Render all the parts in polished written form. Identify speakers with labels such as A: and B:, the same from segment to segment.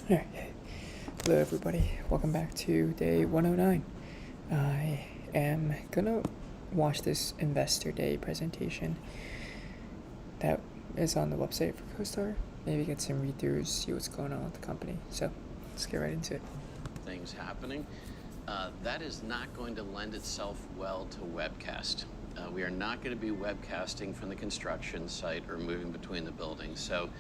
A: Alright, hello everybody, welcome back to day 109. I am gonna watch this Investor Day presentation that is on the website for CoStar, maybe get some read-throughs, see what's going on with the company. So let's get right into it.
B: Things happening. That is not going to lend itself well to webcast. We are not going to be webcasting from the construction site or moving between the buildings. So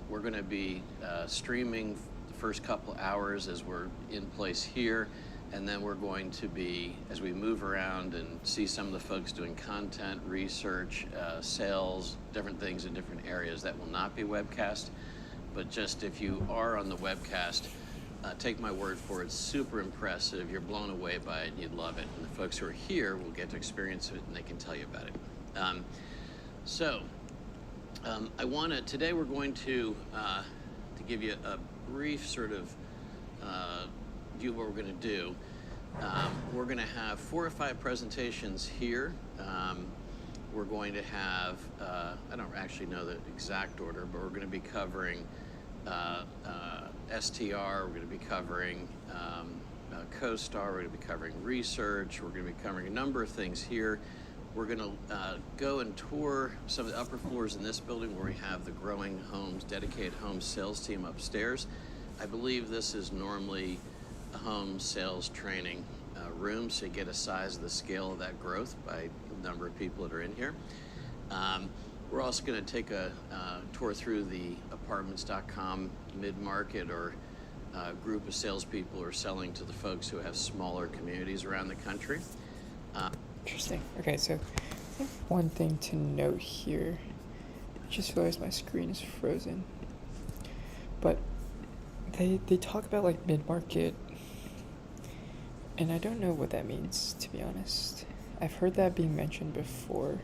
B: we're going to be streaming the first couple hours as we're in place here, and then we're going to be, as we move around and see some of the folks doing content, research, sales, different things in different areas, that will not be webcast. But just if you are on the webcast, take my word for it, it's super impressive. You're blown away by it and you'd love it. And the folks who are here will get to experience it and they can tell you about it. Today we're going to give you a brief sort of view of what we're going to do. We're going to have 4 or 5 presentations here. We're going to have, I don't actually know the exact order, but we're going to be covering STR, we're going to be covering costar, we're going to be covering research, we're going to be covering a number of things here. We're going to go and tour some of the upper floors in this building where we have the Growing Homes, dedicated home sales team upstairs. I believe this is normally a home sales training room, so you get a size of the scale of that growth by the number of people that are in here. We're also going to take a tour through the apartments.com mid-market or group of salespeople who are selling to the folks who have smaller communities around the country.
A: Interesting. Okay, so I think one thing to note here, I just realized my screen is frozen, but they talk about like mid-market, and I don't know what that means, to be honest. I've heard that being mentioned before.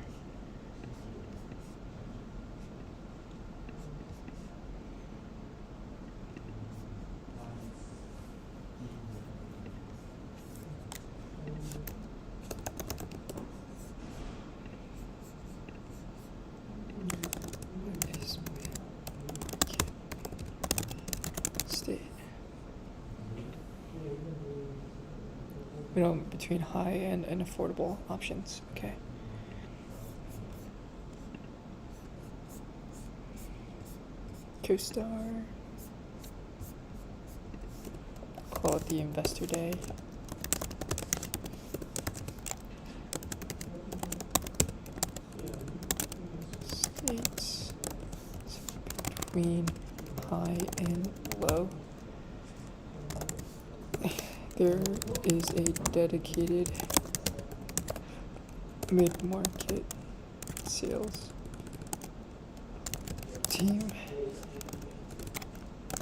A: Between high and affordable options. Okay. CoStar. Call it the Investor Day. States between high and low. There is a dedicated mid-market sales team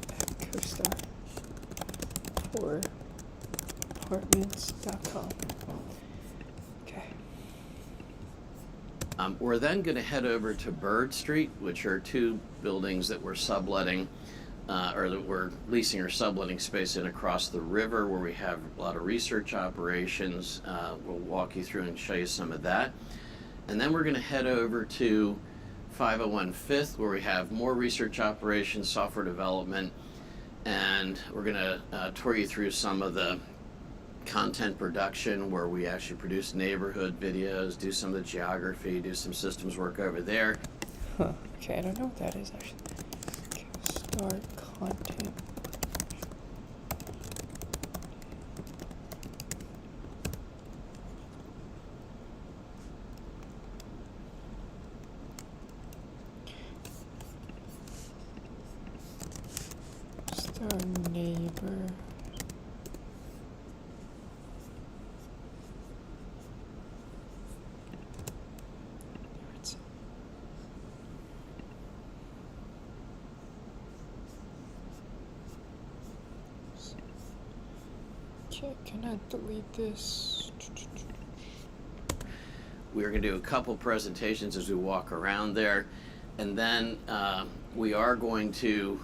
A: at CoStar for apartments.com. Okay.
B: We're then going to head over to Bird Street, which are 2 buildings that we're subletting. Or that we're leasing or subletting space in across the river where we have a lot of research operations. We'll walk you through and show you some of that. And then we're going to head over to 501 Fifth where we have more research operations, software development, and we're going to tour you through some of the content production where we actually produce neighborhood videos, do some of the geography, do some systems work over there.
A: Huh. Okay, I don't know what that is actually. Start content. Start neighbor. Okay, can I delete this?
B: We're going to do a couple presentations as we walk around there, and then we are going to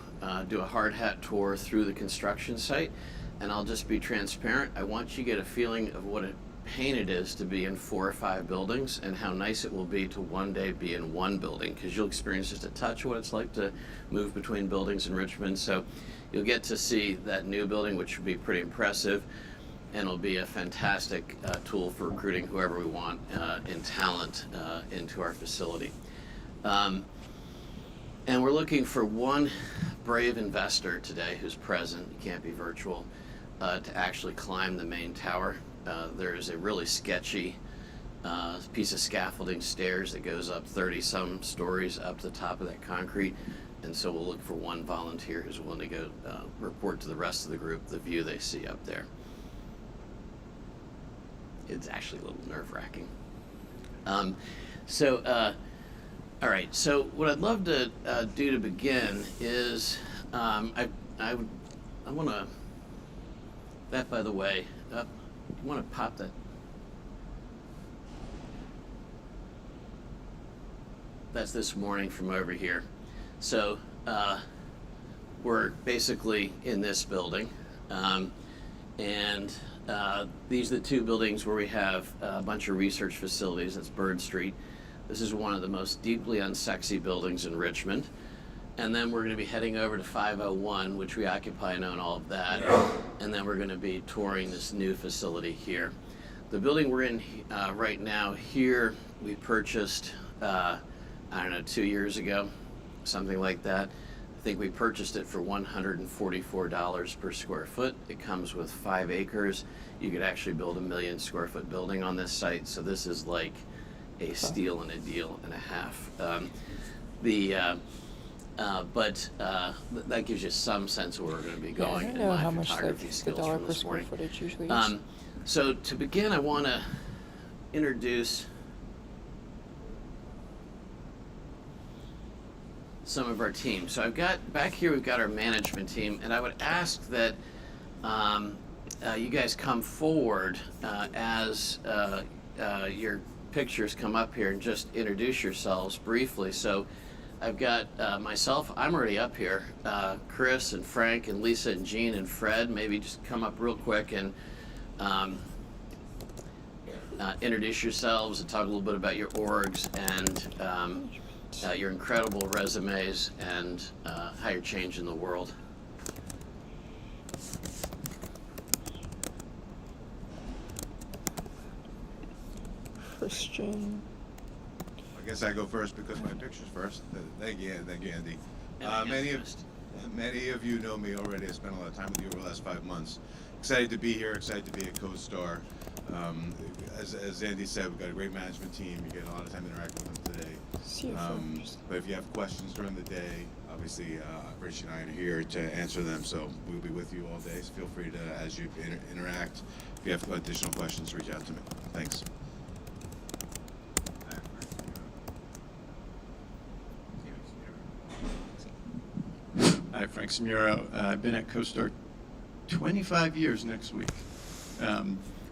B: do a hard hat tour through the construction site. And I'll just be transparent. I want you to get a feeling of what it pain it is to be in 4 or 5 buildings, and how nice it will be to one day be in one building, because you'll experience just a touch of what it's like to move between buildings in Richmond. So you'll get to see that new building, which will be pretty impressive, and it'll be a fantastic tool for recruiting whoever we want in talent into our facility. And we're looking for one brave investor today who's present, he can't be virtual, to actually climb the main tower. There is a really sketchy piece of scaffolding stairs that goes up 30-some stories up to the top of that concrete. And so we'll look for one volunteer who's willing to go report to the rest of the group the view they see up there. It's actually a little nerve-wracking. All right, so what I'd love to do to begin is, I want to, that by the way, you want to pop that? That's this morning from over here. So we're basically in this building, and these are the 2 buildings where we have a bunch of research facilities. That's Bird Street. This is one of the most deeply unsexy buildings in Richmond. And then we're going to be heading over to 501, which we occupy and own all of that. And then we're going to be touring this new facility here. The building we're in right now here, we purchased, I don't know, 2 years ago, something like that. I think we purchased it for $144 per square foot. It comes with 5 acres. You could actually build a 1 million square foot building on this site. So this is like a steal and a deal and a half. That gives you some sense of where we're going to be going.
A: I don't know how much
B: photography
A: the
B: skills
A: dollar
B: from
A: per
B: this
A: square
B: morning.
A: footage usually is.
B: So to begin, I want to introduce some of our team. So I've got, back here we've got our management team, and I would ask that you guys come forward as your pictures come up here and just introduce yourselves briefly. So I've got myself, I'm already up here, Chris and Frank and Lisa and Jean and Fred. Maybe just come up real quick and introduce yourselves and talk a little bit about your orgs and your incredible resumes and how you're changing the world.
A: Christian.
C: I guess I go first because my picture's first. Thank you, Andy. Many of you know me already. I spent a lot of time with you over the last 5 months. Excited to be here. Excited to be at CoStar. As Andy said, we've got a great management team. You get a lot of time interacting with them today. But if you have questions during the day, obviously Rich and I are here to answer them. So we'll be with you all day. So feel free to, as you interact, if you have additional questions, reach out to me. Thanks.
D: Hi, Frank Samuro. I've been at CoStar 25 years next week.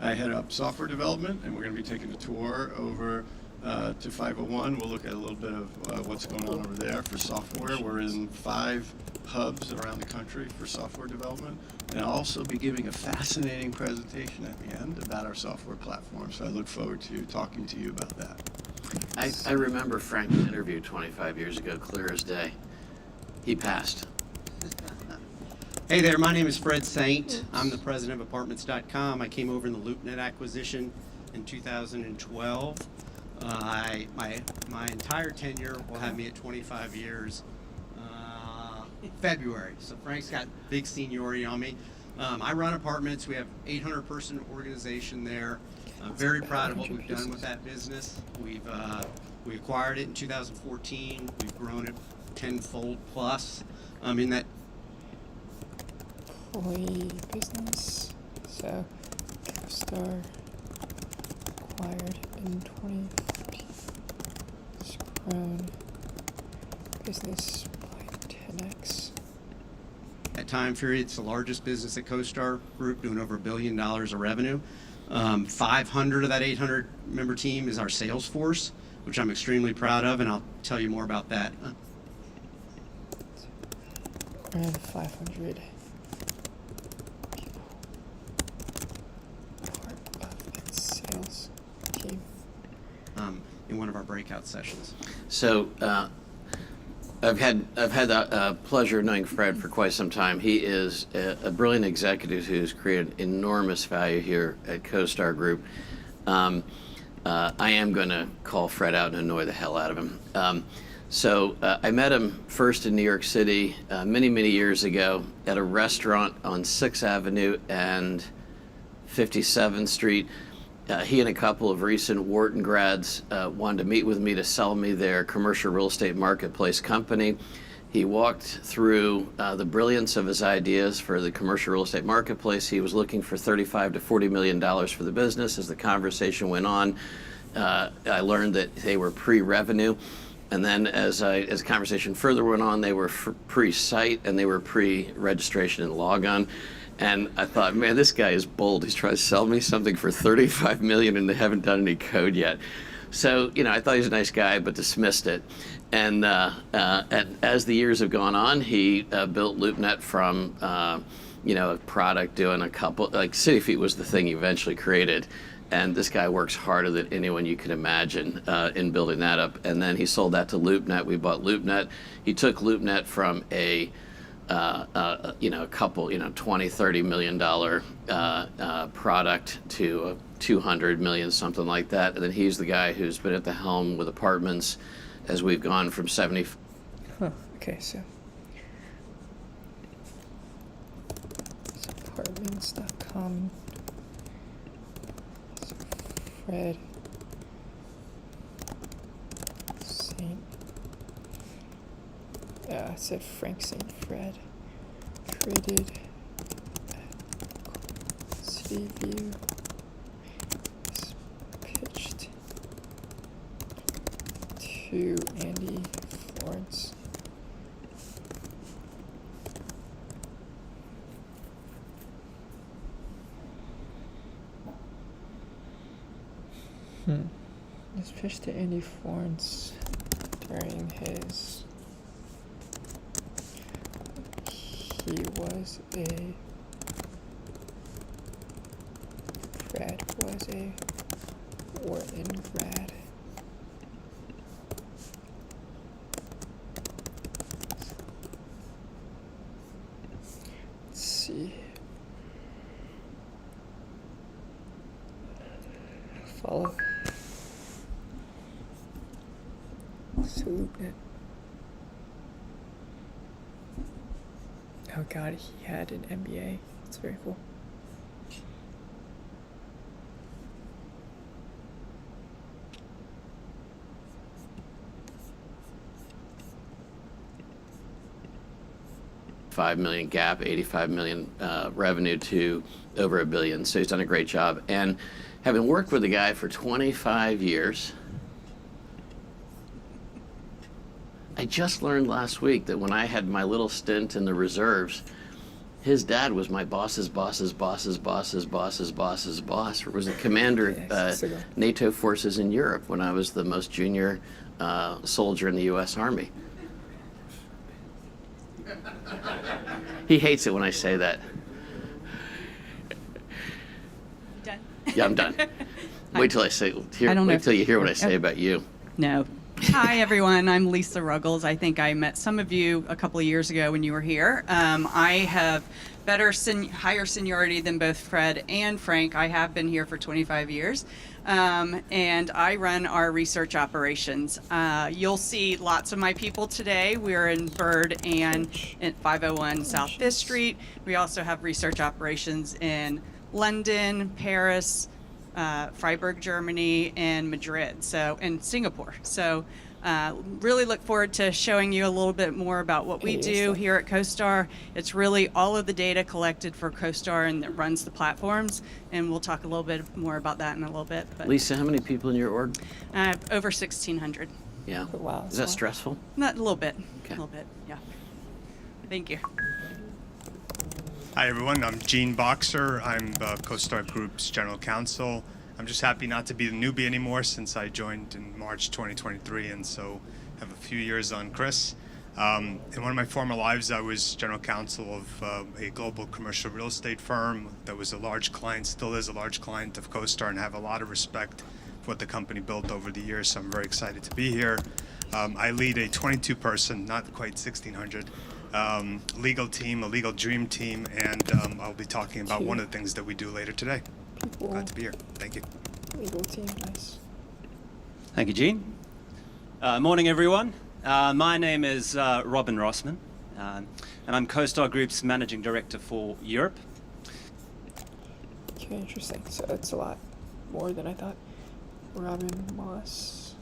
D: I head up software development, and we're going to be taking a tour over to 501. We'll look at a little bit of what's going on over there for software. We're in 5 hubs around the country for software development, and I'll also be giving a fascinating presentation at the end about our software platform, so I look forward to talking to you about that.
B: I remember Frank's interview 25 years ago, clear as day. He passed.
E: Hey there, my name is Fred Saint. I'm the president of Apartments.com. I came over in the LoopNet acquisition in 2012. My entire tenure will have me at 25 years February. So Frank's got big seniority on me. I run Apartments. We have 800-person organization there. I'm very proud of what we've done with that business. We acquired it in 2014. We've grown it tenfold plus. In that
A: Employee business. So CoStar acquired in 2015. It's grown business by 10x.
E: that time period, it's the largest business at CoStar Group, doing over $1 billion of revenue. 500 of that 800 member team is our sales force, which I'm extremely proud of, and I'll tell you more about that.
A: Around 500 people. Part of its sales
E: breakout sessions.
B: So I've had the pleasure of knowing Fred for quite some time. He is a brilliant executive who's created enormous value here at CoStar Group. I am going to call Fred out and annoy the hell out of him. So I met him first in New York City many, many years ago at a restaurant on 6th Avenue and 57th Street. He and a couple of recent Wharton grads wanted to meet with me to sell me their commercial real estate marketplace company. He walked through the brilliance of his ideas for the commercial real estate marketplace. He was looking for $35 to $40 million for the business. As the conversation went on, I learned that they were pre-revenue. And then as the conversation further went on, they were pre-site and they were pre-registration and logon. And I thought, man, this guy is bold. He's trying to sell me something for $35 million and they haven't done any code yet. So, I thought he was a nice guy, but dismissed it. And as the years have gone on, he built LoopNet from, a product doing a couple, like CityFeet was the thing he eventually created. And this guy works harder than anyone you can imagine in building that up. And then he sold that to LoopNet. We bought LoopNet. He took LoopNet from a couple, $20, $30 million product to a $200 million, something like that. And then he's the guy who's been at the helm with apartments as we've gone from 70.
A: Huh. Okay, so apartments.com. So Fred Saint. I said Frank St. Fred. Traded at City View. Pitched to Andy Florence. This pitched to Andy Florence during his. He was a. Fred was a Wharton grad. Let's see. Follow. Salute it. Oh god, he had an MBA. That's very cool.
B: $5 million gap, 85 million revenue to over $1 billion. So he's done a great job. And having worked with the guy for 25 years, I just learned last week that when I had my little stint in the reserves, his dad was my boss's boss's boss's boss's boss's boss's boss. Was a commander NATO forces in Europe when I was the most junior soldier in the U.S. Army. He hates it when I say that.
F: Done?
B: Yeah, I'm done. Wait till I say. Wait till you hear what I say about you.
F: No. Hi, everyone. I'm Lisa Ruggles. I think I met some of you a couple of years ago when you were here. I have higher seniority than both Fred and Frank. I have been here for 25 years. And I run our research operations. You'll see lots of my people today. We're in Bird and at 501 South 5th Street. We also have research operations in London, Paris, Freiburg, Germany, and Madrid, and Singapore. So really look forward to showing you a little bit more about what we do here at CoStar. It's really all of the data collected for CoStar and that runs the platforms, and we'll talk a little bit more about that in a little bit. But
B: Lisa, how many people in your org?
F: over 1,600.
B: Yeah.
A: Oh, wow.
B: Is that stressful?
F: Not a little bit.
B: Okay.
F: A little bit. Yeah. Thank you.
G: Hi everyone, I'm Gene Boxer. I'm CoStar Group's general counsel. I'm just happy not to be the newbie anymore since I joined in March 2023, and so have a few years on Chris. In one of my former lives, I was general counsel of a global commercial real estate firm that was a large client, still is a large client of CoStar, and have a lot of respect what the company built over the years, so I'm very excited to be here. I lead a 22-person, not quite 1,600, legal team, a legal dream team, and I'll be talking about one of the things that we do later today.
A: People.
G: Glad to be here. Thank you.
A: Legal team, nice.
H: Thank you, Gene. Morning, everyone. My name is Robin Rossman, and I'm CoStar Group's Managing Director for Europe.
A: Okay, interesting. So that's a lot more than I thought. Robin Moss.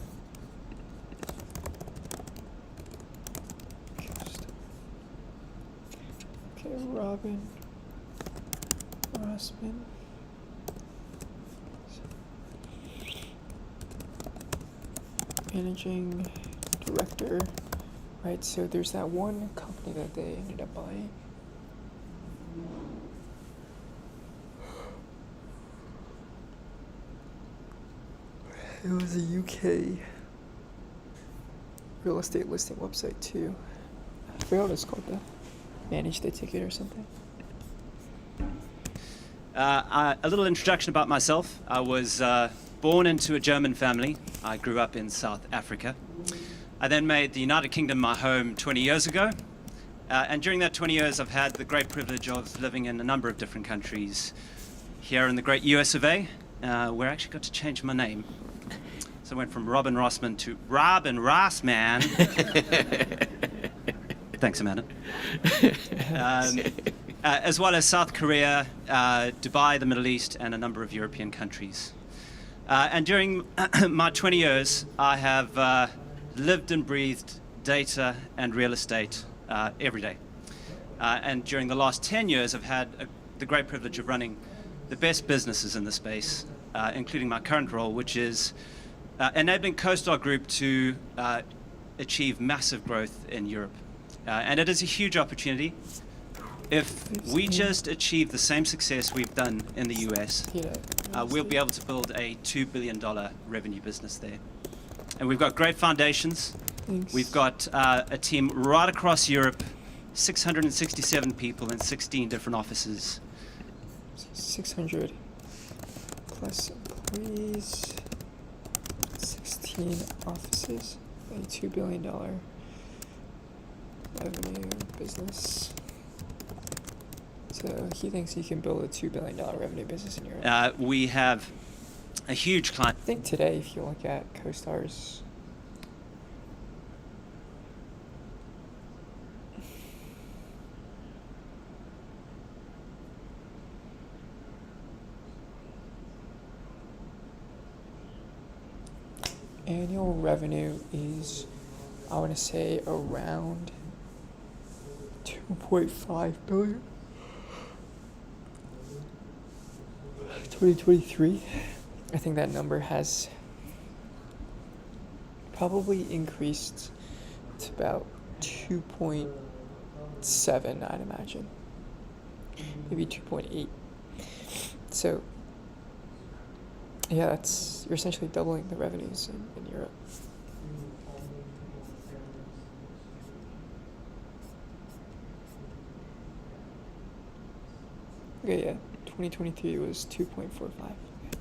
A: Okay, Robin Rossman. Managing Director. Right, so there's that one company that they ended up buying. It was a UK real estate listing website too. I forgot what it's called though. Manage the Ticket or something.
H: A little introduction about myself. I was born into a German family. I grew up in South Africa. I then made the United Kingdom my home 20 years ago. And during that 20 years, I've had the great privilege of living in a number of different countries. Here in the great US of A, where I actually got to change my name. So I went from Robin Rossman to Robin Rossman. Thanks, Amanda. As well as South Korea, Dubai, the Middle East, and a number of European countries. And during my 20 years, I have lived and breathed data and real estate every day. And during the last 10 years, I've had the great privilege of running the best businesses in the space, including my current role, which is enabling CoStar Group to achieve massive growth in Europe. And it is a huge opportunity. If we just achieve the same success we've done in the US, we'll be able to build a $2 billion revenue business there. And we've got great foundations.
A: Thanks.
H: We've got a team right across Europe, 667 people in 16 different offices.
A: 600 plus employees, 16 offices, a $2 billion revenue business. So he thinks he can build a $2 billion revenue business in Europe.
H: We have a huge client.
A: I think today, if you look at CoStar's annual revenue is, I want to say, around 2.5 billion. 2023, I think that number has probably increased to about 2.7, I'd imagine. Maybe 2.8. So, yeah, you're essentially doubling the revenues in Europe. Okay, yeah. 2023 was 2.45.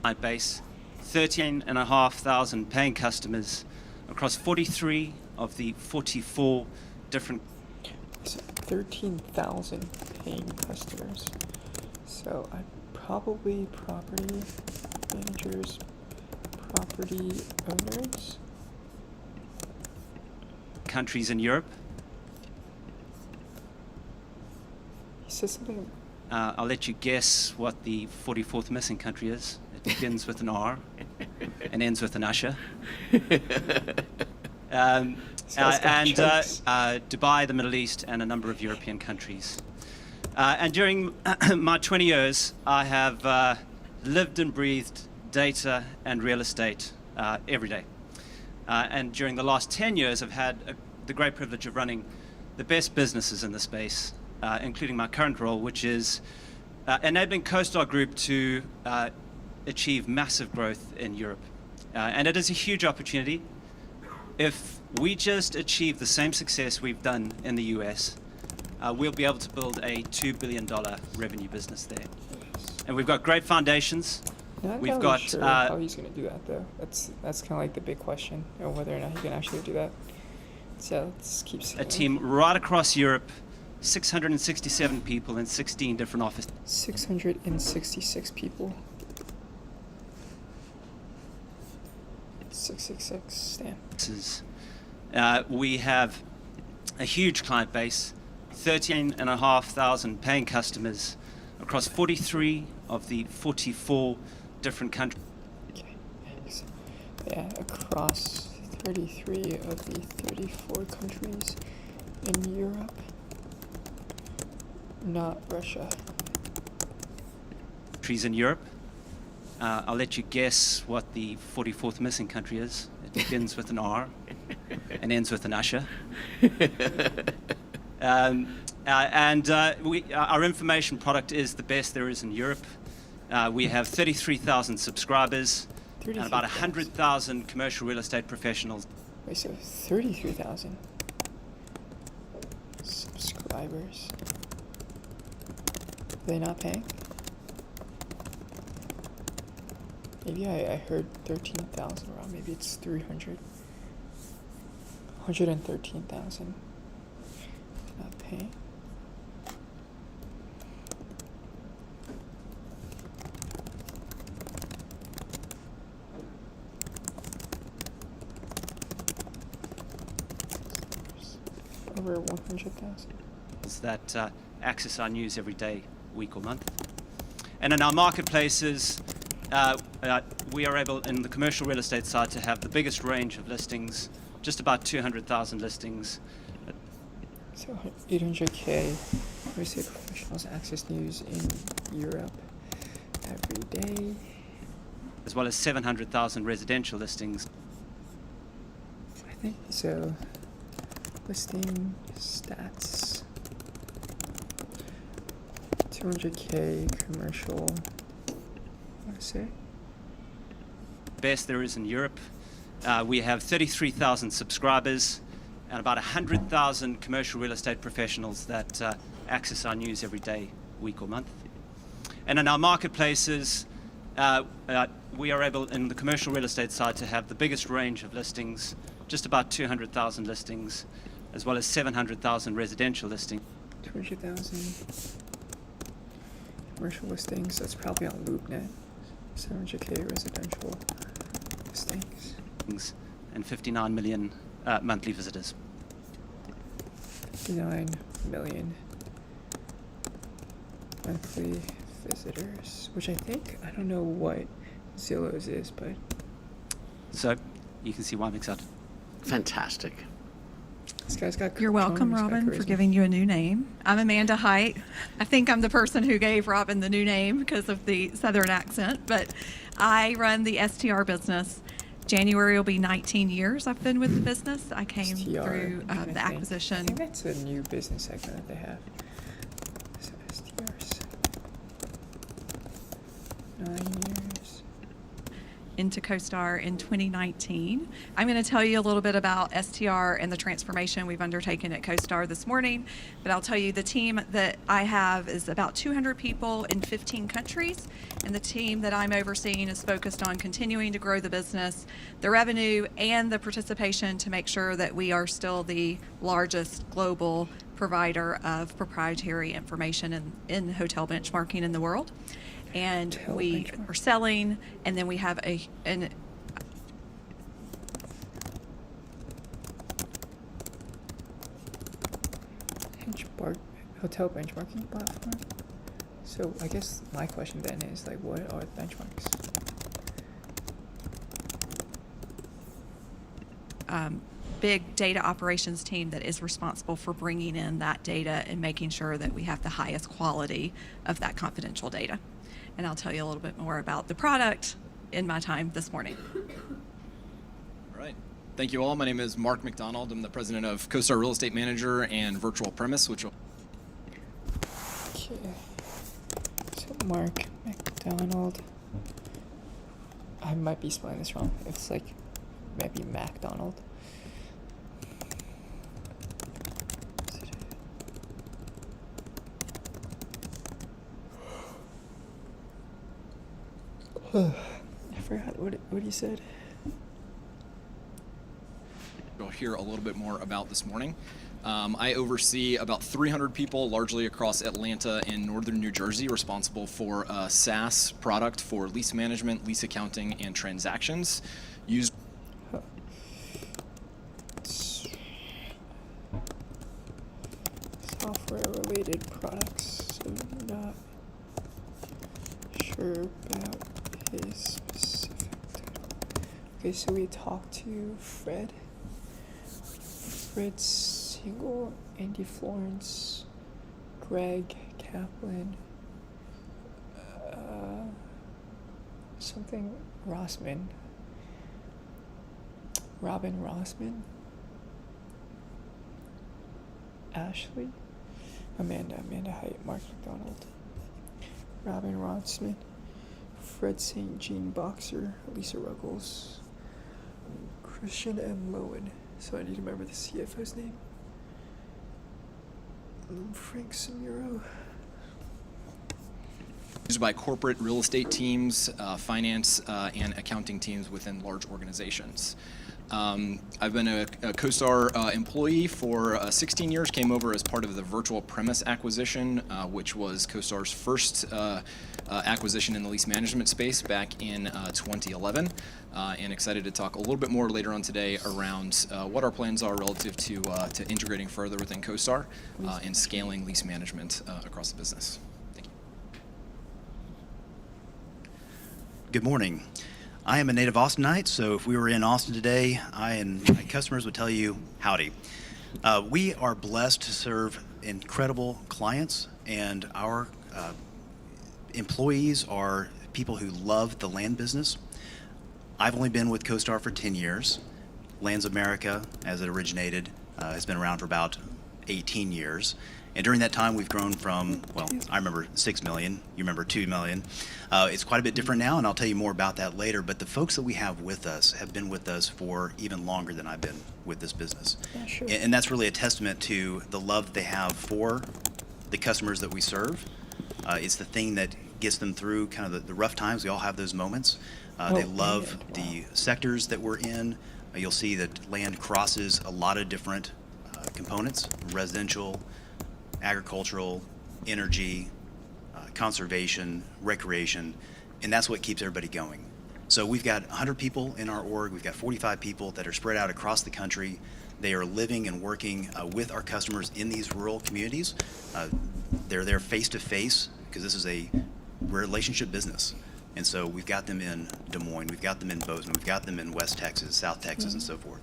H: My base, 13,500 paying customers across 43 of the 44 different.
A: So 13,000 paying customers. So I'd probably property managers, property owners.
H: Countries in Europe.
A: He said something.
H: I'll let you guess what the 44th missing country is. It begins with an R and ends with an usher. And Dubai, the Middle East, and a number of European countries. And during my 20 years, I have lived and breathed data and real estate every day. And during the last 10 years, I've had the great privilege of running the best businesses in the space, including my current role, which is enabling CoStar Group to achieve massive growth in Europe. And it is a huge opportunity. If we just achieve the same success we've done in the US, we'll be able to build a $2 billion revenue business there. And we've got great foundations.
A: Not
H: We've
A: entirely
H: got
A: sure how he's going to do that, though. That's kind of like the big question, of whether or not he can actually do that. So let's keep seeing.
H: a team right across Europe, 667 people in 16 different offices.
A: 666 people. 666, Stan.
H: We have a huge client base, 13,500 paying customers across 43 of the 44 different countries.
A: Okay, thanks. Yeah, across 33 of the 34 countries in Europe. Not Russia.
H: Countries in Europe. I'll let you guess what the 44th missing country is. It begins with an R and ends with an usher. Our information product is the best there is in Europe. We have 33,000 subscribers and about 100,000 commercial real estate professionals.
A: Wait, so 33,000 subscribers. Are they not paying? Maybe I heard 13,000 wrong. Maybe it's 300. 113,000. Not paying. Over 100,000.
H: That access our news every day, week or month. And in our marketplaces, we are able, in the commercial real estate side, to have the biggest range of listings, just about 200,000 listings.
A: So 800K real estate professionals access news in Europe every day.
H: As well as 700,000 residential listings.
A: I think so. Listing stats. 200K commercial. What to say?
H: Best there is in Europe. We have 33,000 subscribers and about 100,000 commercial real estate professionals that access our news every day, week or month. And in our marketplaces, we are able, in the commercial real estate side, to have the biggest range of listings, just about 200,000 listings, as well as 700,000 residential listings.
A: 200,000 commercial listings. That's probably on LoopNet. 700K residential listings.
H: And 59 million monthly visitors.
A: 59 million monthly visitors, which I don't know what Zillow's is, but...
H: So, you can see why I'm excited.
B: Fantastic.
A: This guy's got
I: You're welcome,
A: charm, he's got
I: Robin, for
A: charisma.
I: giving you a new name. I'm Amanda Height. I think I'm the person who gave Robin the new name because of the Southern accent, but I run the STR business. January will be 19 years I've been with the business. I came
A: STR,
I: through
A: I'm trying to
I: the
A: think.
I: acquisition.
A: I think that's a new business segment that they have. So STRs. 9 years.
I: Into CoStar in 2019. I'm going to tell you a little bit about STR and the transformation we've undertaken at CoStar this morning, but I'll tell you the team that I have is about 200 people in 15 countries, and the team that I'm overseeing is focused on continuing to grow the business, the revenue, and the participation to make sure that we are still the largest global provider of proprietary information in hotel benchmarking in the world. And
A: Hotel
I: we
A: benchmark.
I: are selling, and then we have an
A: Hotel benchmarking platform. So I guess my question then is like, what are the benchmarks?
I: big data operations team that is responsible for bringing in that data and making sure that we have the highest quality of that confidential data. And I'll tell you a little bit more about the product in my time this morning.
J: All right. Thank you all. My name is Mark McDonald. I'm the president of CoStar Real Estate Manager and Virtual Premise, which will...
A: Okay. So Mark McDonald. I might be spelling this wrong. It's like maybe MacDonald. I forgot what he said.
J: You'll hear a little bit more about this morning. I oversee about 300 people, largely across Atlanta and northern New Jersey, responsible for a SaaS product for lease management, lease accounting, and transactions used.
A: Software-related products, so not sure about his specific title. Okay, so we talked to Fred Single, Andy Florence, Greg Kaplan, something Rossman, Robin Rossman, Ashley, Amanda Height, Mark McDonald, Robin Rossman, Fred St. Jean Boxer, Lisa Ruggles, Christian M. Lowen. So I need to remember the CFO's name. Frank Samuro.
J: Used by corporate real estate teams, finance, and accounting teams within large organizations. I've been a CoStar employee for 16 years, came over as part of the Virtual Premise acquisition, which was CoStar's first acquisition in the lease management space back in 2011, and excited to talk a little bit more later on today around what our plans are relative to integrating further within CoStar and scaling lease management across the business. Thank you.
K: Good morning. I am a native Austinite, so if we were in Austin today, I and my customers would tell you howdy. We are blessed to serve incredible clients, and our employees are people who love the land business. I've only been with CoStar for 10 years. Lands America, as it originated, has been around for about 18 years. And during that time, we've grown from, well, I remember 6 million, you remember 2 million. It's quite a bit different now, and I'll tell you more about that later. But the folks that we have with us have been with us for even longer than I've been with this business.
A: Yeah, sure.
K: And that's really a testament to the love that they have for the customers that we serve. It's the thing that gets them through kind of the rough times. We all have those moments. They love the sectors that we're in. You'll see that land crosses a lot of different components: residential, agricultural, energy, conservation, recreation, and that's what keeps everybody going. So we've got 100 people in our org. We've got 45 people that are spread out across the country. They are living and working with our customers in these rural communities. They're there face to face because this is a relationship business. And so we've got them in Des Moines, we've got them in Bozeman, we've got them in West Texas, South Texas, and so forth.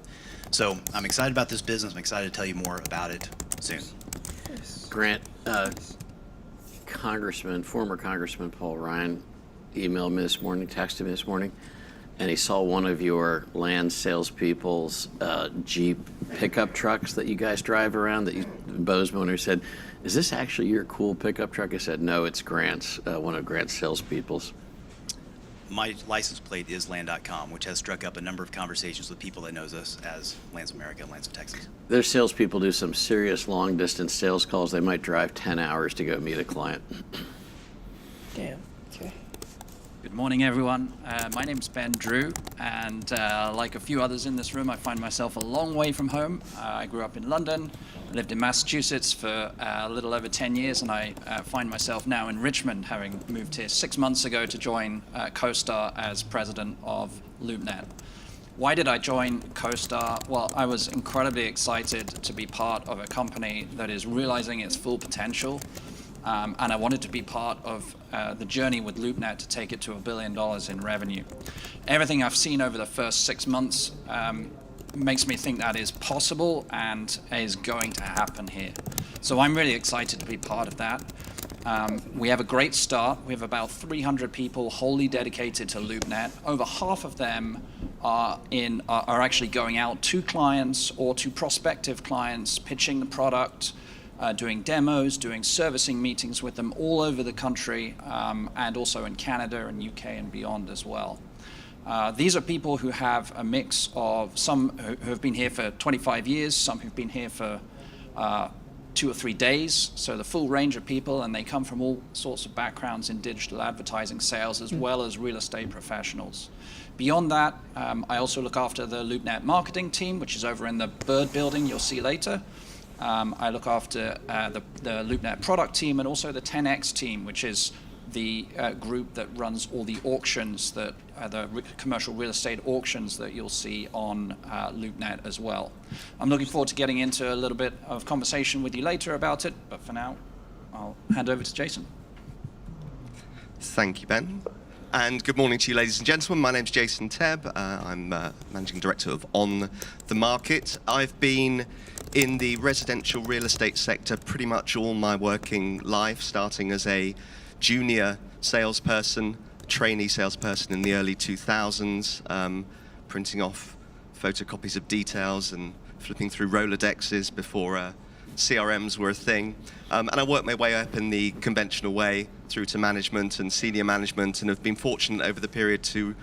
K: So I'm excited about this business. I'm excited to tell you more about it soon.
B: Grant, former Congressman Paul Ryan emailed me this morning, texted me this morning, and he saw one of your land salespeople's Jeep pickup trucks that you guys drive around, that you, Bozeman, who said, "Is this actually your cool pickup truck?" I said, "No, it's Grant's, one of Grant's salespeople's."
K: My license plate is land.com, which has struck up a number of conversations with people that knows us as Lands America and Lands of Texas.
B: Their salespeople do some serious long-distance sales calls. They might drive 10 hours to go meet a client.
A: Damn. Okay.
L: Good morning, everyone. My name's Ben Drew, and like a few others in this room, I find myself a long way from home. I grew up in London, lived in Massachusetts for a little over 10 years, and I find myself now in Richmond, having moved here 6 months ago to join CoStar as president of LoopNet. Why did I join CoStar? Well, I was incredibly excited to be part of a company that is realizing its full potential. And I wanted to be part of the journey with LoopNet to take it to $1 billion in revenue. Everything I've seen over the first 6 months makes me think that is possible and is going to happen here. So I'm really excited to be part of that. We have a great start. We have about 300 people wholly dedicated to LoopNet. Over half of them are actually going out to clients or to prospective clients, pitching the product, doing demos, doing servicing meetings with them all over the country, and also in Canada and UK and beyond as well. These are people who have a mix of some who have been here for 25 years, some who've been here for 2 or 3 days. So the full range of people, and they come from all sorts of backgrounds in digital advertising sales as well as real estate professionals. Beyond that, I also look after the LoopNet marketing team, which is over in the Bird building you'll see later. I look after the LoopNet product team and also the 10X team, which is the group that runs all the auctions, that commercial real estate auctions that you'll see on LoopNet as well. I'm looking forward to getting into a little bit of conversation with you later about it, but for now, I'll hand over to Jason.
M: Thank you, Ben. And good morning to you, ladies and gentlemen. My name's Jason Tebb. I'm Managing Director of On the Market. I've been in the residential real estate sector pretty much all my working life, starting as a junior salesperson, trainee salesperson in the early 2000s, printing off photocopies of details and flipping through Rolodexes before CRMs were a thing. And I worked my way up in the conventional way through to management and senior management, and have been fortunate over the period to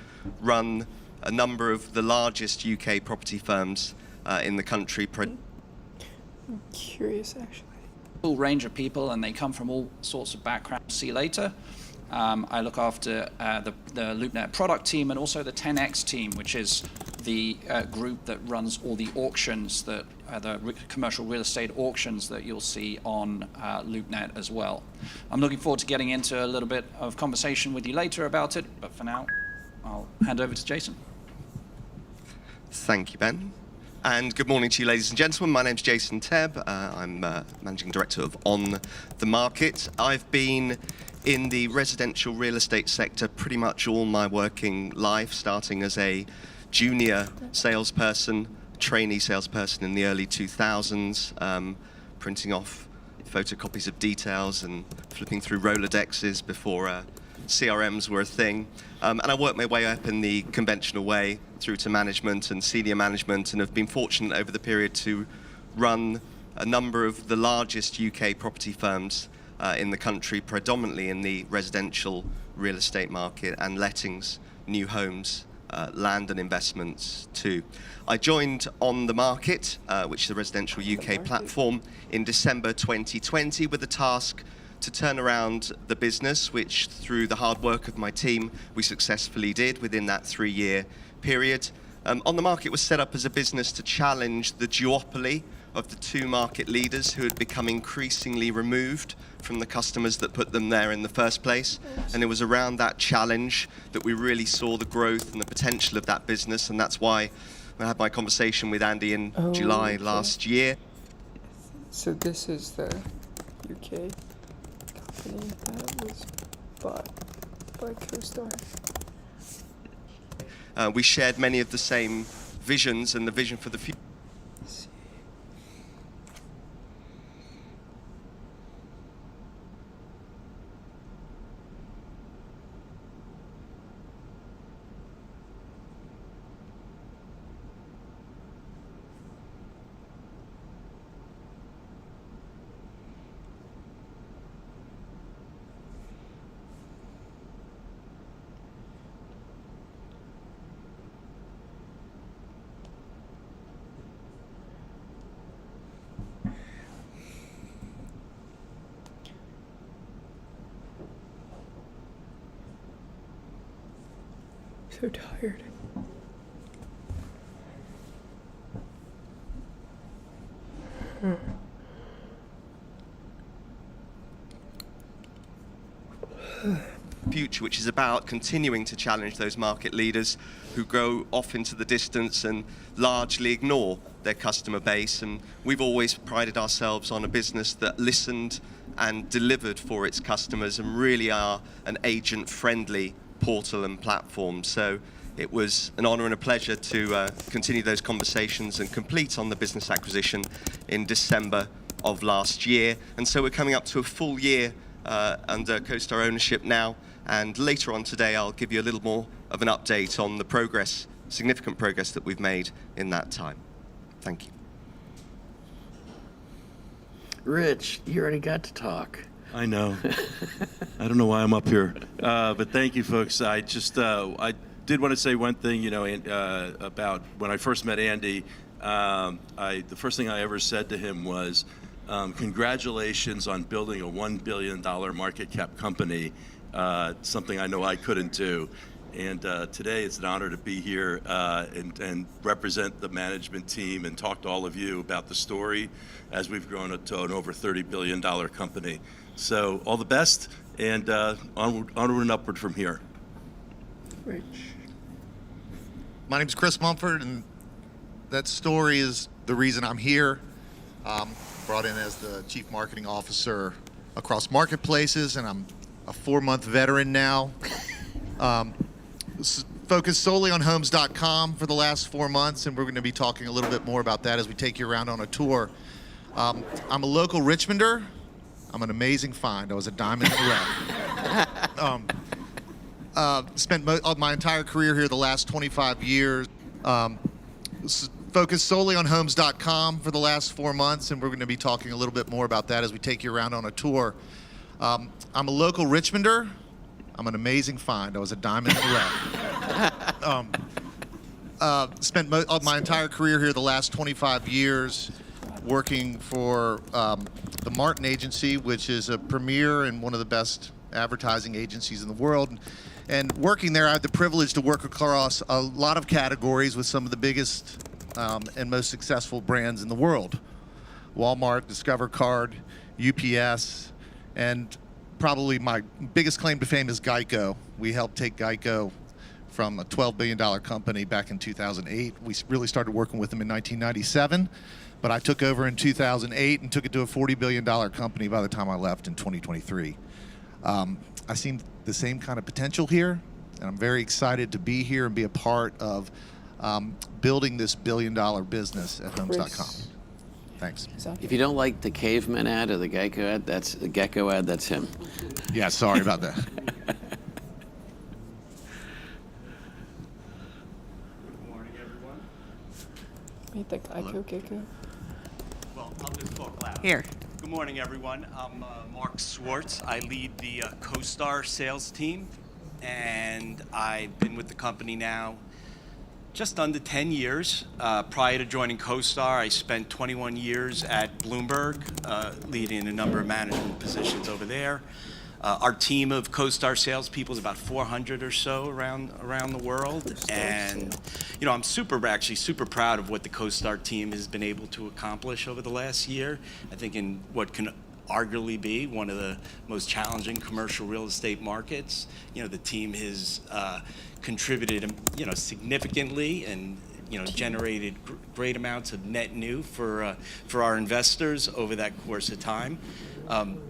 M: run a number of the largest UK property firms in the country.
A: I'm curious, actually.
L: Full range of people, and they come from all sorts of backgrounds. See later. I look after the LoopNet product team and also the 10X team, which is the group that runs all the auctions, that the commercial real estate auctions that you'll see on LoopNet as well. I'm looking forward to getting into a little bit of conversation with you later about it, but for now, I'll hand over to Jason.
M: Thank you, Ben. And good morning to you, ladies and gentlemen. My name's Jason Tebb. I'm Managing Director of On the Market. I've been in the residential real estate sector pretty much all my working life, starting as a junior salesperson, trainee salesperson in the early 2000s, printing off photocopies of details and flipping through Rolodexes before CRMs were a thing. And I worked my way up in the conventional way through to management and senior management, and have been fortunate over the period to run a number of the largest UK property firms in the country, predominantly in the residential real estate market and lettings, new homes, land and investments too. I joined On the Market, which is a residential UK platform, in December 2020 with the task to turn around the business, which through the hard work of my team we successfully did within that 3-year period. On the Market was set up as a business to challenge the duopoly of the two market leaders who had become increasingly removed from the customers that put them there in the first place. And it was around that challenge that we really saw the growth and the potential of that business, and that's why I had my conversation with Andy in July last year.
A: So this is the UK company that was bought by CoStar.
M: We shared many of the same visions and the vision for the future.
A: So tired.
M: Future, which is about continuing to challenge those market leaders who go off into the distance and largely ignore their customer base. And we've always prided ourselves on a business that listened and delivered for its customers and really are an agent-friendly portal and platform. So it was an honor and a pleasure to continue those conversations and complete on the business acquisition in December of last year. And so we're coming up to a full year under CoStar ownership now, and later on today I'll give you a little more of an update on the progress, significant progress that we've made in that time. Thank you.
N: Rich, you already got to talk.
O: I know. I don't know why I'm up here, but thank you, folks. I just I did want to say one thing, you know, about when I first met Andy. The first thing I ever said to him was, Congratulations on building a $1 billion market cap company, something I know I couldn't do. And today it's an honor to be here and represent the management team and talk to all of you about the story as we've grown it to an over $30 billion company. So all the best, and onward and upward from here.
A: Rich.
P: My name is Chris Mumford, and that story is the reason I'm here. Brought in as the Chief Marketing Officer across marketplaces, and I'm a 4-month veteran now. Focused solely on homes.com for the last 4 months, and we're going to be talking a little bit more about that as we take you around on a tour. I'm a local Richmonder. I'm an amazing find. I was a diamond in the rough. Spent my entire career here the last 25 years. Focused solely on homes.com for the last 4 months, and we're going to be talking a little bit more about that as we take you around on a tour. I'm a local Richmonder. I'm an amazing find. I was a diamond in the rough. Spent my entire career here the last 25 years working for the Martin Agency, which is a premier and one of the best advertising agencies in the world. And working there, I had the privilege to work across a lot of categories with some of the biggest and most successful brands in the world. Walmart, Discover Card, UPS, and probably my biggest claim to fame is Geico. We helped take Geico from a $12 billion company back in 2008. We really started working with them in 1997, but I took over in 2008 and took it to a $40 billion company by the time I left in 2023. I see the same kind of potential here, and I'm very excited to be here and be a part of building this billion-dollar business at homes.com. Thanks.
N: If you don't like the caveman ad or the Geico ad, that's the Gecko ad, that's him.
P: Yeah, sorry about that.
A: Meet the Geico Gecko.
Q: Well, I'll just talk loud.
F: Here.
Q: Good morning, everyone. I'm Mark Swartz. I lead the CoStar sales team, and I've been with the company now just under 10 years. Prior to joining CoStar, I spent 21 years at Bloomberg, leading a number of management positions over there. Our team of CoStar salespeople is about 400 or so around the world, and I'm super proud of what the CoStar team has been able to accomplish over the last year. I think in what can arguably be one of the most challenging commercial real estate markets, the team has contributed, significantly and generated great amounts of net new for our investors over that course of time.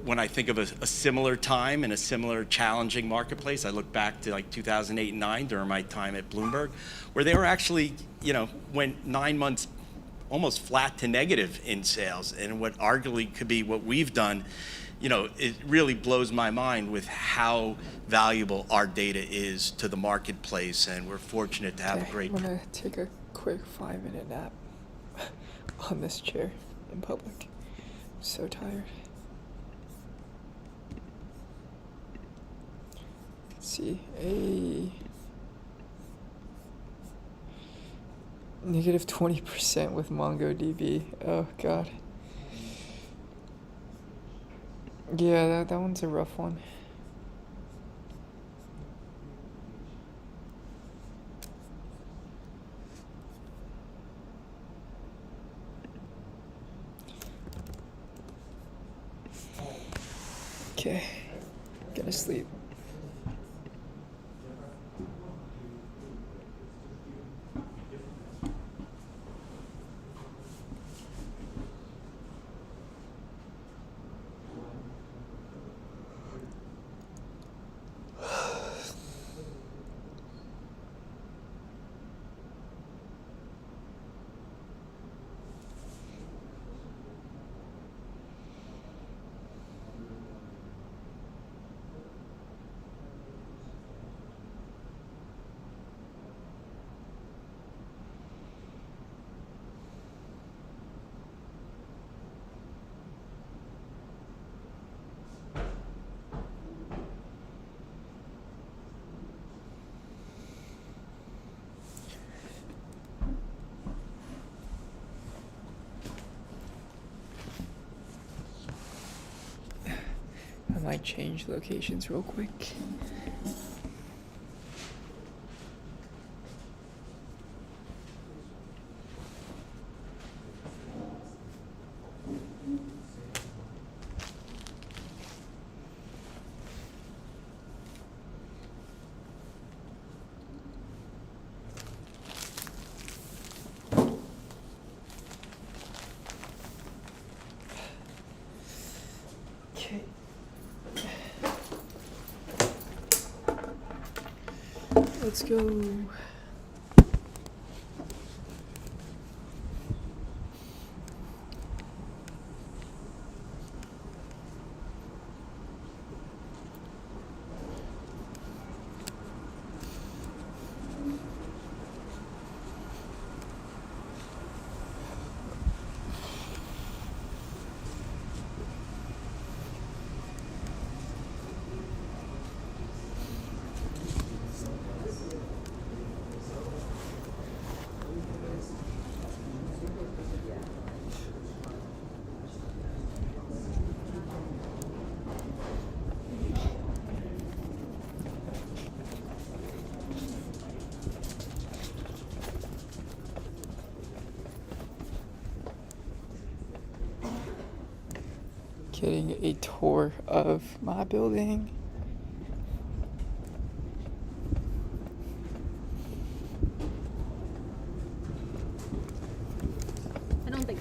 Q: When I think of a similar time and a similar challenging marketplace, I look back to like 2008 and 9 during my time at Bloomberg, where they were actually, went 9 months almost flat to negative in sales. And what arguably could be what we've done, it really blows my mind with how valuable our data is to the marketplace. And we're fortunate to have a great...
A: I'm going to take a quick 5-minute nap on this chair in public. I'm so tired. Let's see, negative 20% with MongoDB. Oh God. Yeah, that one's a rough one. Okay, gonna sleep. like change locations real quick. Okay. Let's go. Getting a tour of my building.
R: I don't think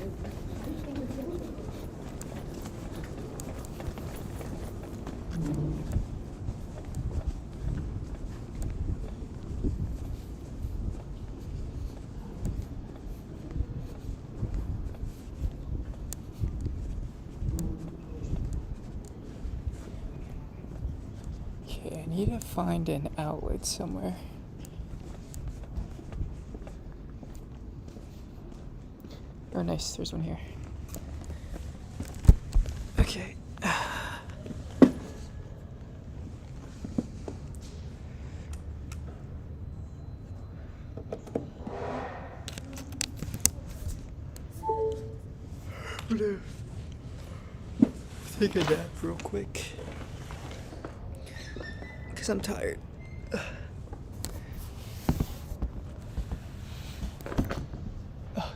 A: Okay, I need to find an outlet somewhere. Oh, nice, there's one here. Okay. Take a nap real quick. Because I'm tired. Oh, God.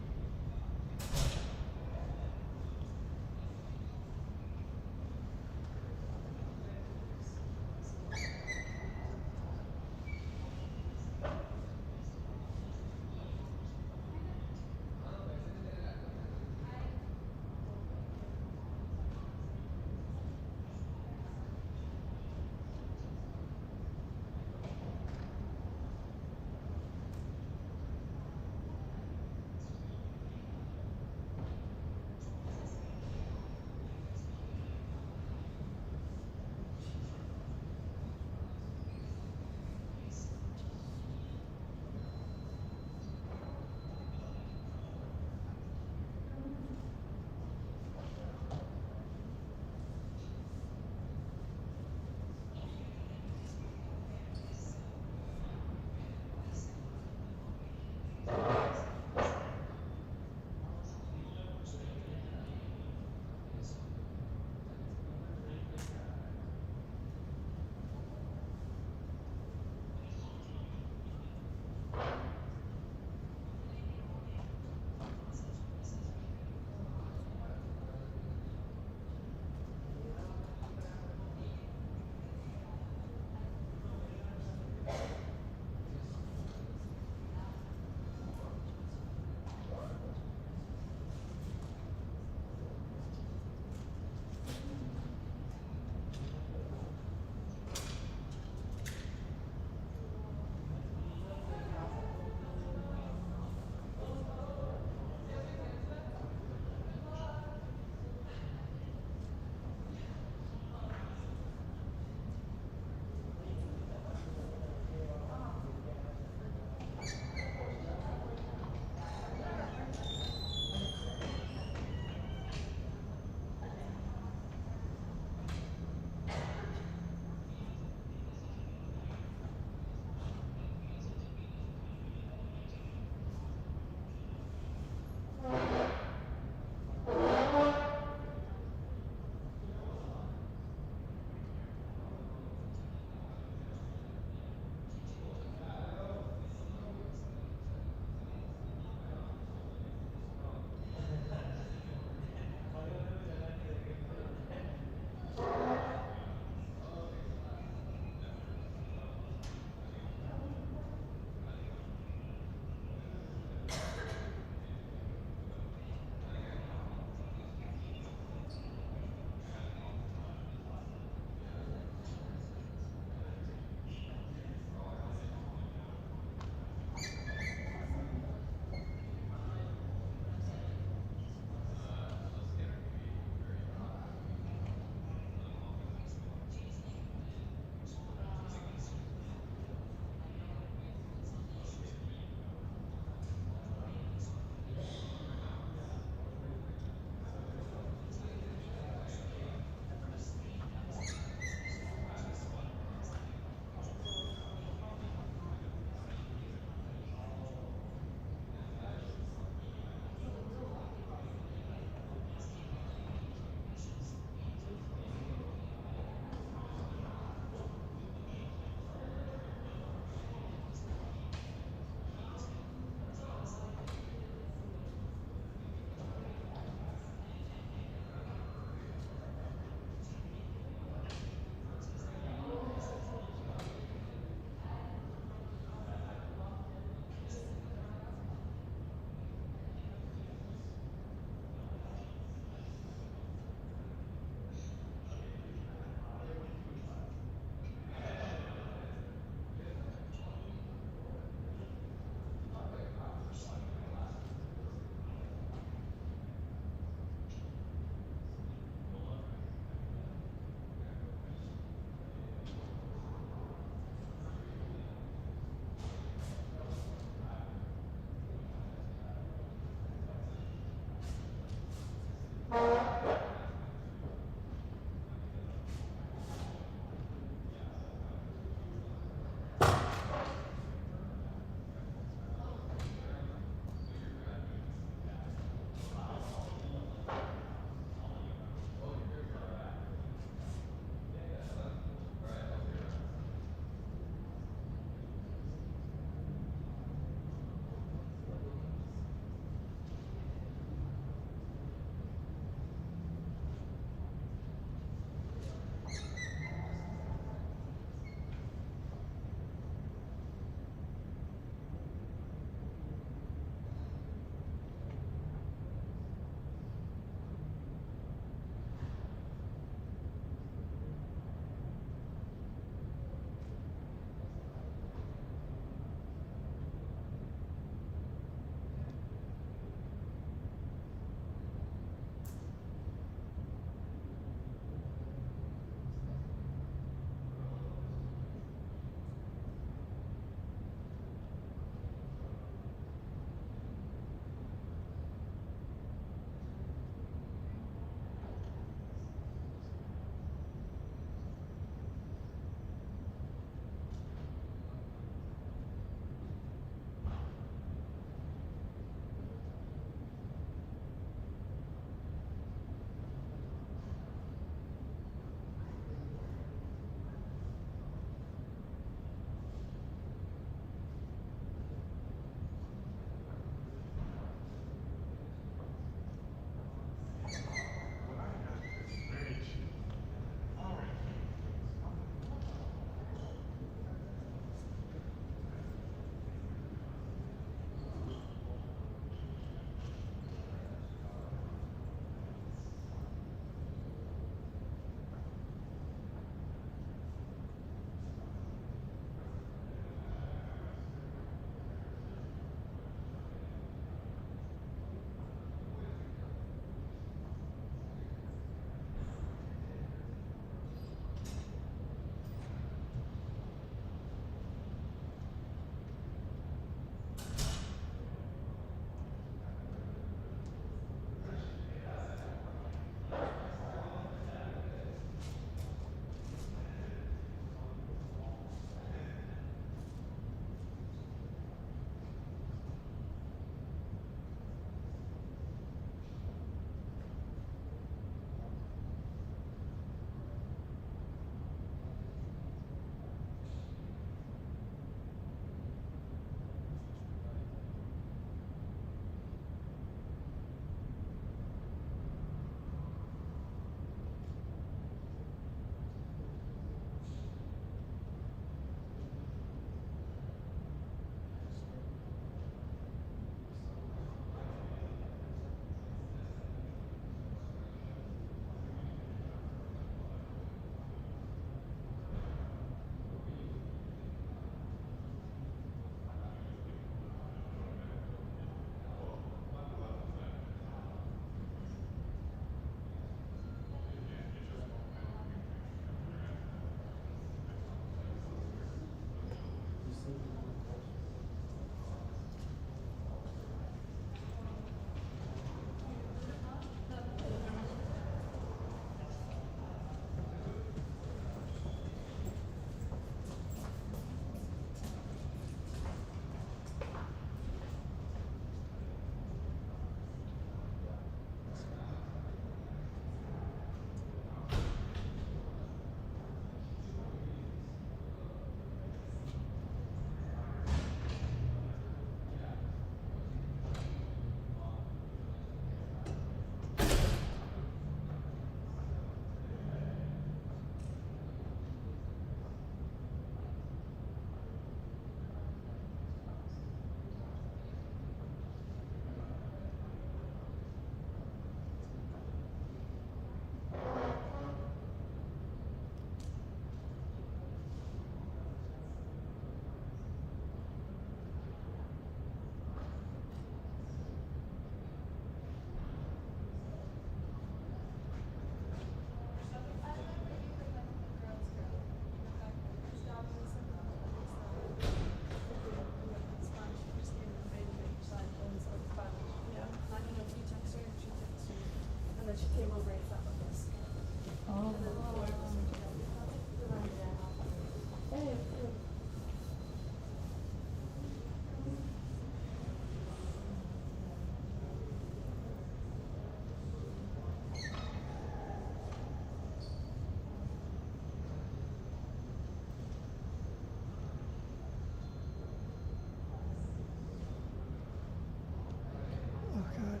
A: Oh god.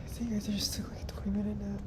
A: I think you guys are just took like a 20-minute nap.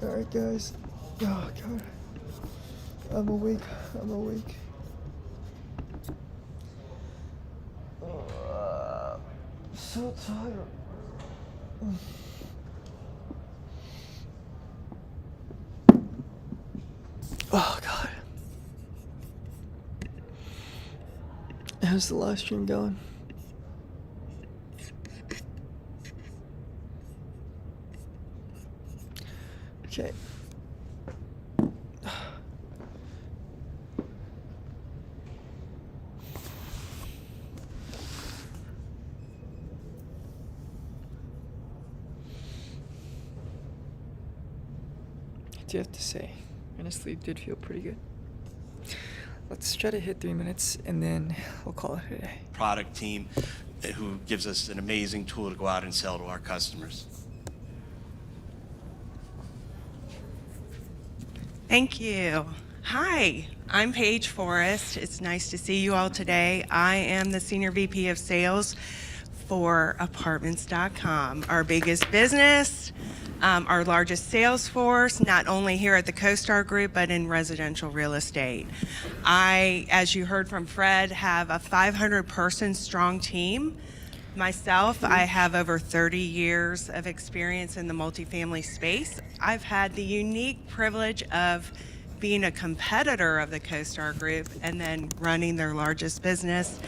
A: Alright, guys. Oh, God. I'm awake. I'm awake. So tired. Oh, God. How's the live stream going? Okay. I do have to say, honestly, it did feel pretty good. Let's try to hit 3 minutes and then we'll call it a day.
Q: Product team who gives us an amazing tool to go out and sell to our customers.
R: Thank you. Hi, I'm Paige Forrest. It's nice to see you all today. I am the Senior VP of Sales for Apartments.com, our biggest business, our largest sales force, not only here at the CoStar Group, but in residential real estate. I, as you heard from Fred, have a 500-person strong team. Myself, I have over 30 years of experience in the multifamily space. I've had the unique privilege of being a competitor of the CoStar Group and then running their largest business,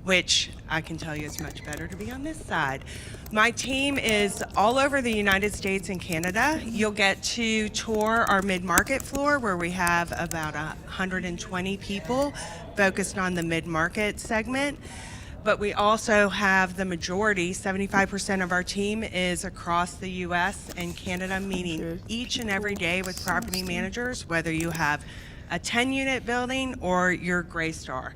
R: which I can tell you is much better to be on this side. My team is all over the United States and Canada. You'll get to tour our mid-market floor where we have about 120 people focused on the mid-market segment. But we also have the majority, 75% of our team is across the US and Canada, meeting each and every day with property managers, whether you have a 10-unit building or your Greystar.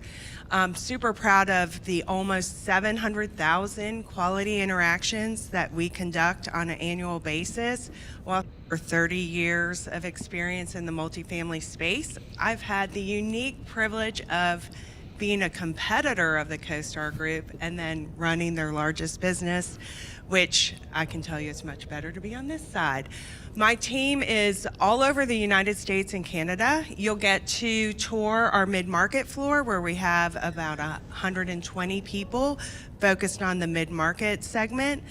R: I'm super proud of the almost 700,000 quality interactions that we conduct on an annual basis. Well, for 30 years of experience in the multifamily space, I've had the unique privilege of being a competitor of the CoStar Group and then running their largest business, which I can tell you is much better to be on this side. My team is all over the United States and Canada. You'll get to tour our mid-market floor where we have about 120 people focused on the mid-market segment.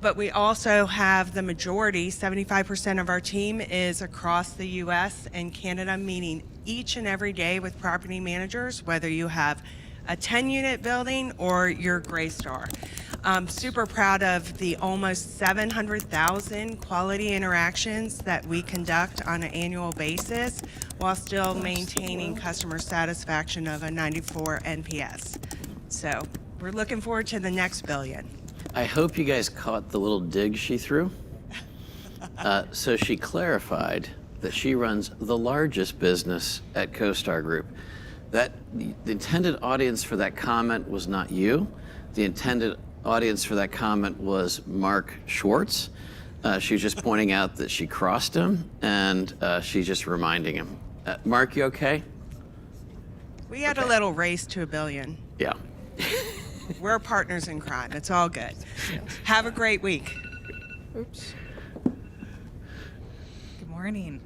R: But we also have the majority, 75% of our team is across the US and Canada, meeting each and every day with property managers, whether you have a 10-unit building or your Greystar. I'm super proud of the almost 700,000 quality interactions that we conduct on an annual basis while still maintaining customer satisfaction of a 94 NPS. So we're looking forward to the next billion.
N: I hope you guys caught the little dig she threw. So she clarified that she runs the largest business at CoStar Group. That the intended audience for that comment was not you. The intended audience for that comment was Mark Schwartz. She was just pointing out that she crossed him, and she's just reminding him. Mark, you okay?
R: We had a little race to a billion.
N: Yeah.
R: We're partners in crime. It's all good. Have a great week.
A: Oops.
S: Good morning.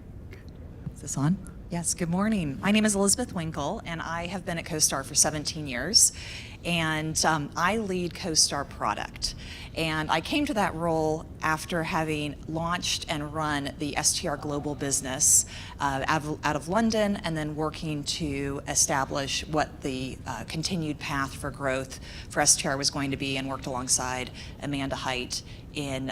S: Is this on? Yes, good morning. My name is Elizabeth Winkle, and I have been at CoStar for 17 years. And I lead CoStar product. And I came to that role after having launched and run the STR Global business out of London, and then working to establish what the continued path for growth for STR was going to be, and worked alongside Amanda Height in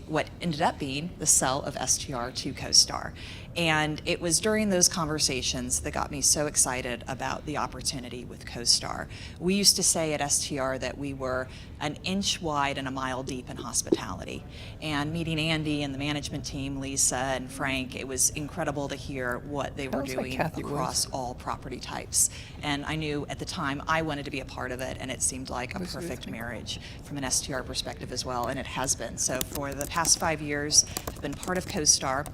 S: what ended up being the sell of STR to CoStar. And it was during those conversations that got me so excited about the opportunity with CoStar. We used to say at STR that we were an inch wide and a mile deep in hospitality. And meeting Andy and the management team, Lisa and Frank, it was incredible to hear what they were doing across all property types. And I knew at the time I wanted to be a part of it, and it seemed like a perfect marriage from an STR perspective as well, and it has been. So for the past 5 years, I've been part of CoStar.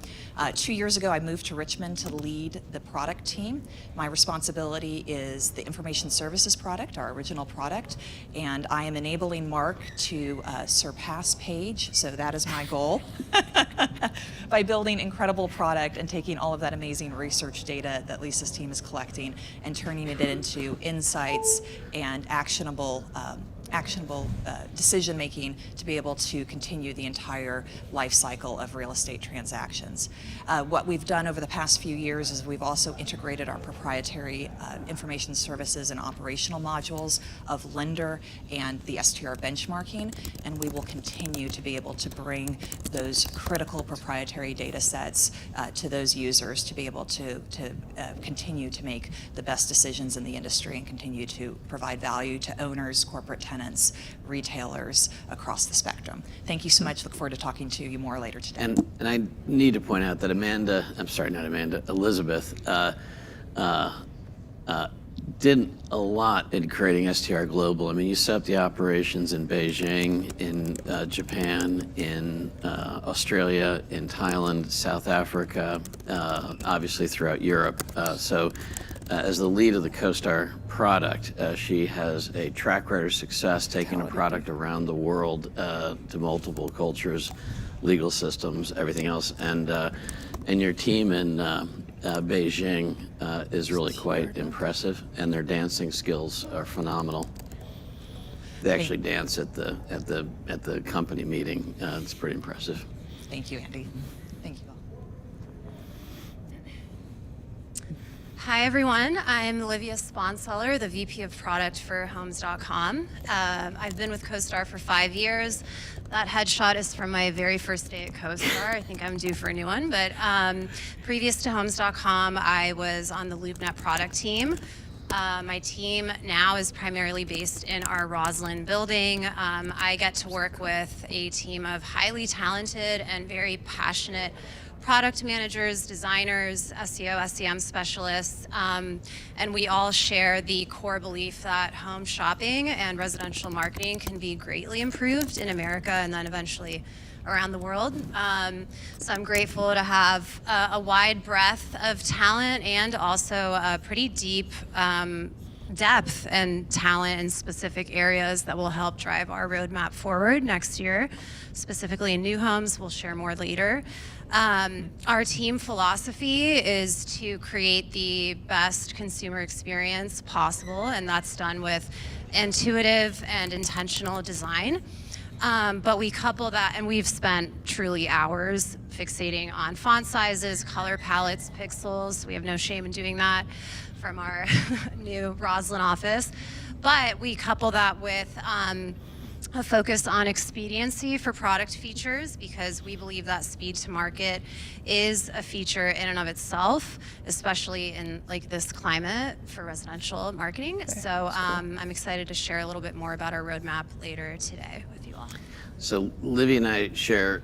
S: 2 years ago, I moved to Richmond to lead the product team. My responsibility is the information services product, our original product, and I am enabling Mark to surpass Paige, so that is my goal. by building incredible product and taking all of that amazing research data that Lisa's team is collecting and turning it into insights and actionable decision making to be able to continue the entire life cycle of real estate transactions. What we've done over the past few years is we've also integrated our proprietary information services and operational modules of lender and the STR benchmarking, and we will continue to be able to bring those critical proprietary data sets to those users to be able to continue to make the best decisions in the industry and continue to provide value to owners, corporate tenants, retailers across the spectrum. Thank you so much. Look forward to talking to you more later today.
N: And I need to point out that Elizabeth did a lot in creating STR Global. I mean, you set up the operations in Beijing, in Japan, in Australia, in Thailand, South Africa, obviously throughout Europe. As the lead of the CoStar product, she has a track record of success taking a product around the world to multiple cultures, legal systems, everything else. And your team in Beijing is really quite impressive, and their dancing skills are phenomenal. They actually dance at the company meeting. It's pretty impressive.
S: Thank you, Andy. Thank you all.
T: Hi, everyone. I'm Olivia Sponseller, the VP of Product for Homes.com. I've been with CoStar for 5 years. That headshot is from my very first day at CoStar. I think I'm due for a new one. But previous to Homes.com, I was on the LoopNet product team. My team now is primarily based in our Roslyn building. I get to work with a team of highly talented and very passionate product managers, designers, SEO, SEM specialists, and we all share the core belief that home shopping and residential marketing can be greatly improved in America and then eventually around the world. So I'm grateful to have a wide breadth of talent and also a pretty deep depth and talent in specific areas that will help drive our roadmap forward next year, specifically in new homes. We'll share more later. Our team philosophy is to create the best consumer experience possible, and that's done with intuitive and intentional design. But we couple that, and we've spent truly hours fixating on font sizes, color palettes, pixels. We have no shame in doing that from our new Roslyn office. But we couple that with a focus on expediency for product features, because we believe that speed to market is a feature in and of itself, especially in like this climate for residential marketing. So I'm excited to share a little bit more about our roadmap later today with you all.
N: So Livy and I share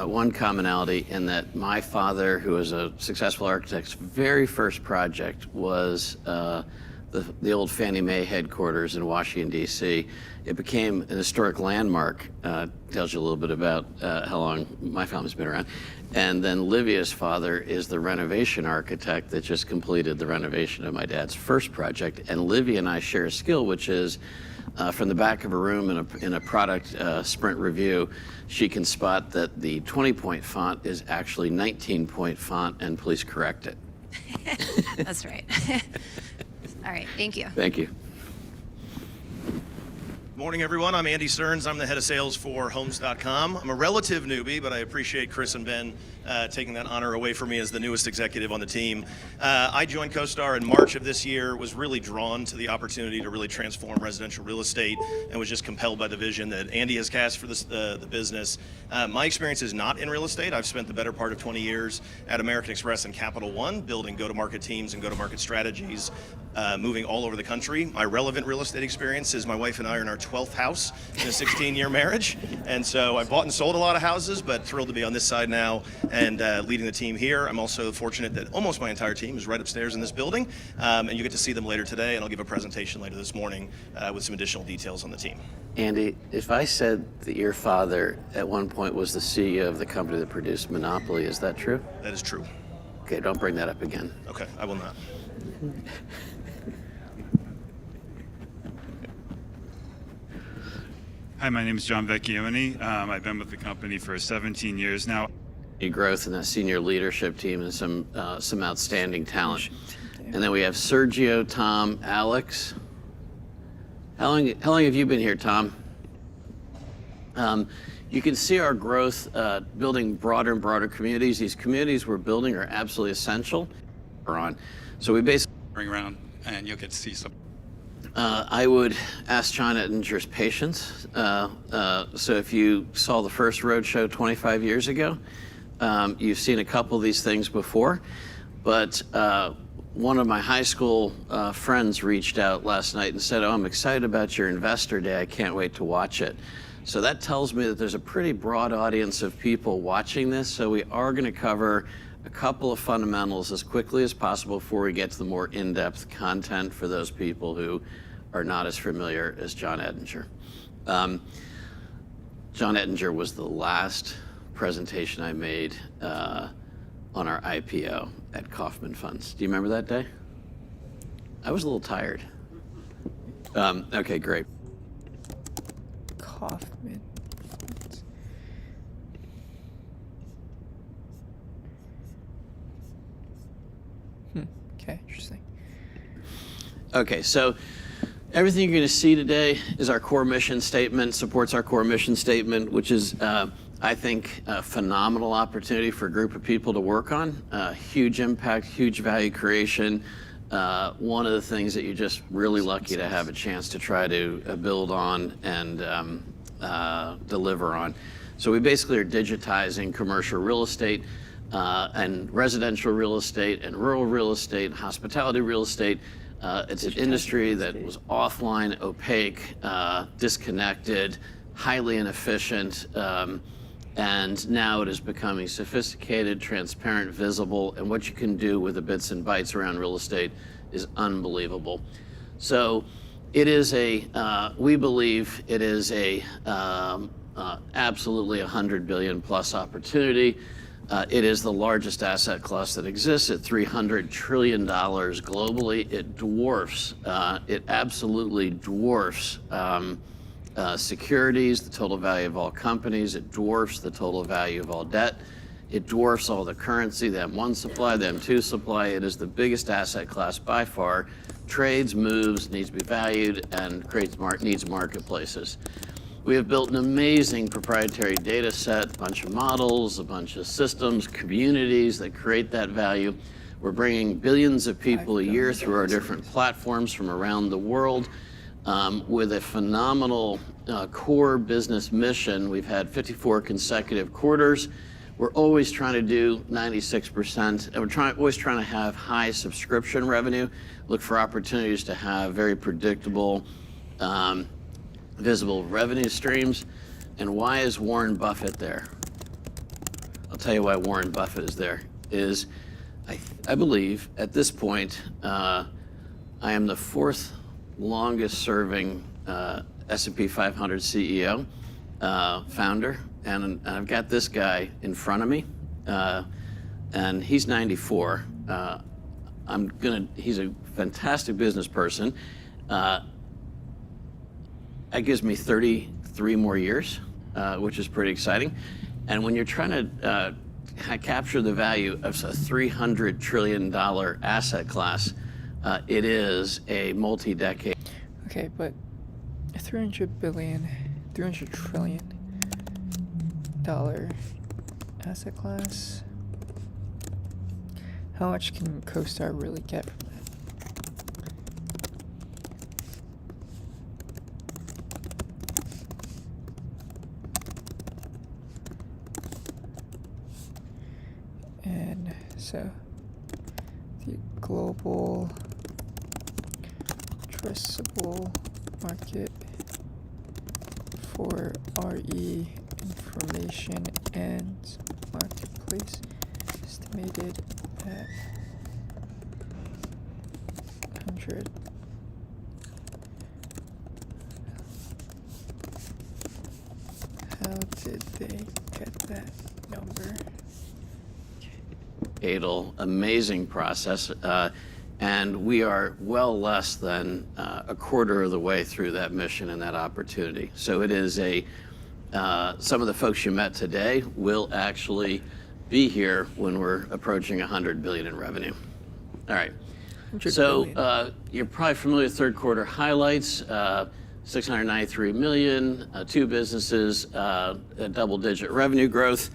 N: one commonality in that my father, who was a successful architect's very first project was the old Fannie Mae headquarters in Washington, D.C. It became an historic landmark. Tells you a little bit about how long my family's been around. And then Livia's father is the renovation architect that just completed the renovation of my dad's first project. And Livia and I share a skill, which is from the back of a room in a product sprint review, she can spot that the 20-point font is actually 19-point font, and please correct it.
T: That's right. All right, thank you.
N: Thank you.
U: Morning, everyone. I'm Andy Stearns. I'm the head of sales for Homes.com. I'm a relative newbie, but I appreciate Chris and Ben taking that honor away from me as the newest executive on the team. I joined CoStar in March of this year, was really drawn to the opportunity to really transform residential real estate, and was just compelled by the vision that Andy has cast for this, the business. My experience is not in real estate. I've spent the better part of 20 years at American Express and Capital One, building go-to-market teams and go-to-market strategies, moving all over the country. My relevant real estate experience is my wife and I are in our 12th house in a 16-year marriage. And so I bought and sold a lot of houses, but thrilled to be on this side now and leading the team here. I'm also fortunate that almost my entire team is right upstairs in this building. And you get to see them later today, and I'll give a presentation later this morning with some additional details on the team.
N: Andy, if I said that your father at one point was the CEO of the company that produced Monopoly, is that true?
U: That is true.
N: Okay, don't bring that up again.
U: Okay, I will not.
V: Hi, my name is John Vecchione. I've been with the company for 17 years now.
N: growth in that senior leadership team and some outstanding talent. And then we have Sergio, Tom, Alex. How long have you been here, Tom? You can see our growth building broader and broader communities. These communities we're building are absolutely essential. So we basically
C: Bring around, and you'll get to see some.
N: I would ask John Ettinger's patience. So if you saw the first roadshow 25 years ago, you've seen a couple of these things before. But one of my high school friends reached out last night and said, "Oh, I'm excited about your Investor Day. I can't wait to watch it." So that tells me that there's a pretty broad audience of people watching this. So we are going to cover a couple of fundamentals as quickly as possible before we get to the more in-depth content for those people who are not as familiar as John Ettinger. John Ettinger was the last presentation I made on our IPO at Kaufman Funds. Do you remember that day? I was a little tired. Okay, great.
A: Kaufman. Okay, interesting.
N: Okay, so everything you're going to see today is our core mission statement, supports our core mission statement, which is, I think, a phenomenal opportunity for a group of people to work on. Huge impact, huge value creation. One of the things that you're just really lucky to have a chance to try to build on and deliver on. So we basically are digitizing commercial real estate and residential real estate and rural real estate, hospitality real estate. It's an industry that was offline, opaque, disconnected, highly inefficient, and now it is becoming sophisticated, transparent, visible, and what you can do with the bits and bytes around real estate is unbelievable. So it is we believe it is absolutely $100 billion plus opportunity. It is the largest asset class that exists at $300 trillion globally. It dwarfs, it absolutely dwarfs securities, the total value of all companies. It dwarfs the total value of all debt. It dwarfs all the currency, the M1 supply, the M2 supply. It is the biggest asset class by far. Trades, moves, needs to be valued, and needs marketplaces. We have built an amazing proprietary data set, a bunch of models, a bunch of systems, communities that create that value. We're bringing billions of people a year through our different platforms from around the world with a phenomenal core business mission. We've had 54 consecutive quarters. We're always trying to do 96%, and we're always trying to have high subscription revenue, look for opportunities to have very predictable visible revenue streams. And why is Warren Buffett there? I'll tell you why Warren Buffett is there. I believe at this point, I am the fourth longest serving S&P 500 CEO, founder, and I've got this guy in front of me, and he's 94. He's a fantastic business person. That gives me 33 more years, which is pretty exciting. And when you're trying to capture the value of a $300 trillion asset class, it is a multi-decade.
A: Okay, but a $300 trillion asset class, how much can CoStar really get from that? And so the global addressable market for RE information and marketplace estimated at 100. How did they get that number?
N: Amazing process, and we are well less than a quarter of the way through that mission and that opportunity. So it is some of the folks you met today will actually be here when we're approaching 100 billion in revenue. All right. So you're probably familiar with third quarter highlights. 693 million, two businesses, double-digit revenue growth.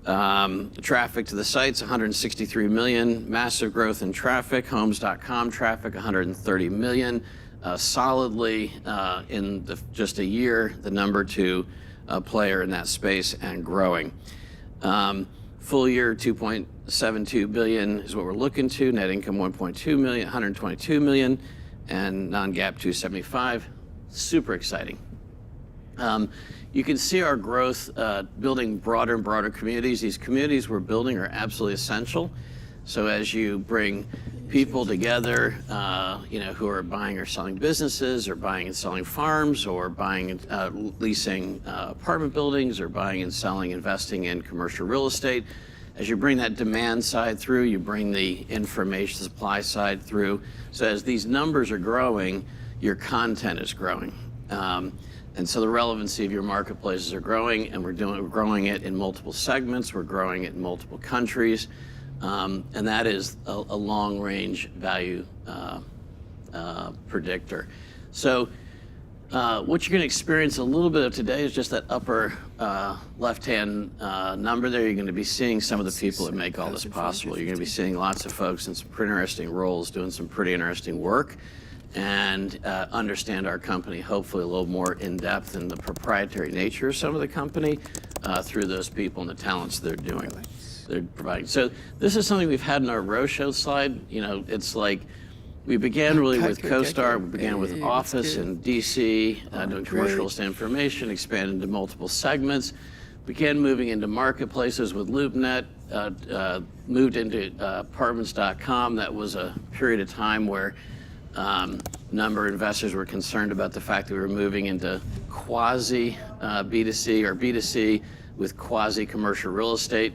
N: Traffic to the sites, 163 million, massive growth in traffic. Homes.com traffic, 130 million. Solidly in just a year, the number 2 player in that space and growing. Full year, 2.72 billion is what we're looking to. Net income, 1.2 million, 122 million, and non-GAAP 275. Super exciting. You can see our growth building broader and broader communities. These communities we're building are absolutely essential. So as you bring people together, who are buying or selling businesses, or buying and selling farms, or buying and leasing apartment buildings, or buying and selling, investing in commercial real estate, as you bring that demand side through, you bring the information supply side through. So as these numbers are growing, your content is growing. And so the relevancy of your marketplaces are growing, and we're growing it in multiple segments. We're growing it in multiple countries. And that is a long-range value predictor. So what you're going to experience a little bit of today is just that upper left-hand number there. You're going to be seeing some of the people that make all this possible. You're going to be seeing lots of folks in some pretty interesting roles doing some pretty interesting work, and understand our company hopefully a little more in depth in the proprietary nature of some of the company through those people and the talents they're providing. So this is something we've had in our roadshow slide. It's like we began really with CoStar. We began with Office in DC, doing commercial real estate information, expanded into multiple segments, began moving into marketplaces with LoopNet, moved into Apartments.com. That was a period of time where a number of investors were concerned about the fact that we were moving into quasi B2C or B2C with quasi commercial real estate,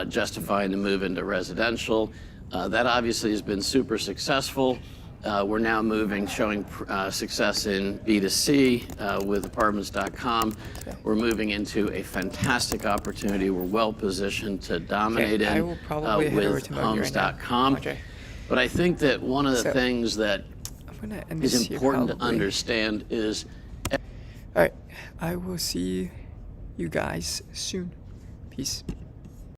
N: justifying the move into residential. That obviously has been super successful. We're now showing success in B2C with Apartments.com. We're moving into a fantastic opportunity. We're well positioned to dominate with Homes.com. But I think that one of the things that is important to understand is...
A: All right, I will see you guys soon. Peace.